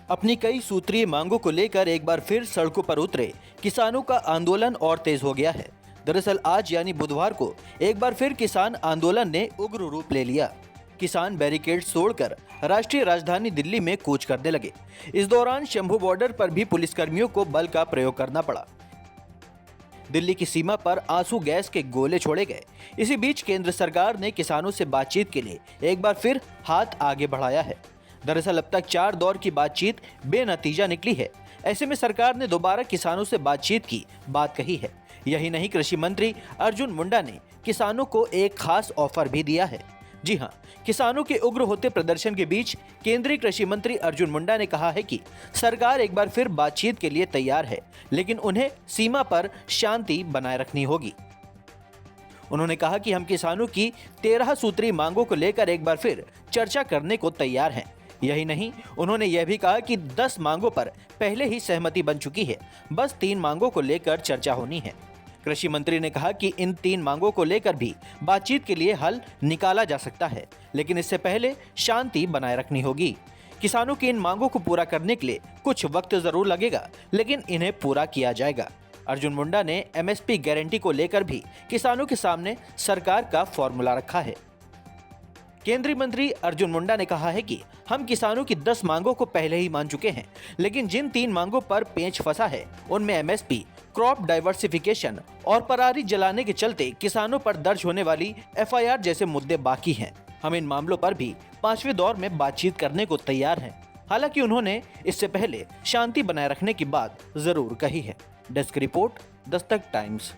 अपनी कई सूत्रीय मांगों को लेकर एक बार फिर सड़कों पर उतरे किसानों का आंदोलन और तेज हो गया है। दरअसल आज यानी बुधवार को एक बार फिर किसान आंदोलन ने उग्र रूप ले लिया। किसान बैरिकेड तोड़कर राष्ट्रीय राजधानी दिल्ली में कूच करने लगे। इस दौरान शंभू बॉर्डर पर भी पुलिसकर्मियों को बल का प्रयोग करना पड़ा। दिल्ली की सीमा पर आंसू गैस के गोले छोड़े गए। इसी बीच केंद्र सरकार ने किसानों से बातचीत के लिए एक बार फिर हाथ आगे बढ़ाया है। दरअसल अब तक 4 दौर की बातचीत बेनतीजा निकली है। ऐसे में सरकार ने दोबारा किसानों से बातचीत की बात कही है। यही नहीं, कृषि मंत्री अर्जुन मुंडा ने किसानों को एक खास ऑफर भी दिया है। जी हां, किसानों के उग्र होते प्रदर्शन के बीच केंद्रीय कृषि मंत्री अर्जुन मुंडा ने कहा है कि सरकार एक बार फिर बातचीत के लिए तैयार है, लेकिन उन्हें सीमा पर शांति बनाए रखनी होगी। उन्होंने कहा कि हम किसानों की 13 सूत्री मांगों को लेकर एक बार फिर चर्चा करने को तैयार हैं। यही नहीं, उन्होंने यह भी कहा कि 10 मांगों पर पहले ही सहमति बन चुकी है, बस 3 मांगों को लेकर चर्चा होनी है। कृषि मंत्री ने कहा कि इन 3 मांगों को लेकर भी बातचीत के लिए हल निकाला जा सकता है, लेकिन इससे पहले शांति बनाए रखनी होगी। किसानों की इन मांगों को पूरा करने के लिए कुछ वक्त जरूर लगेगा, लेकिन इन्हें पूरा किया जाएगा। अर्जुन मुंडा ने एमएसपी गारंटी को लेकर भी किसानों के सामने सरकार का फॉर्मूला रखा है। केंद्रीय मंत्री अर्जुन मुंडा ने कहा है कि हम किसानों की 10 मांगों को पहले ही मान चुके हैं, लेकिन जिन 3 मांगों पर पेंच फंसा है उनमें एमएसपी, क्रॉप डाइवर्सिफिकेशन और पराली जलाने के चलते किसानों पर दर्ज होने वाली एफआईआर जैसे मुद्दे बाकी हैं। हम इन मामलों पर भी 5वें दौर में बातचीत करने को तैयार हैं। हालांकि उन्होंने इससे पहले शांति बनाए रखने की बात जरूर कही है। Desk report, Dastak times.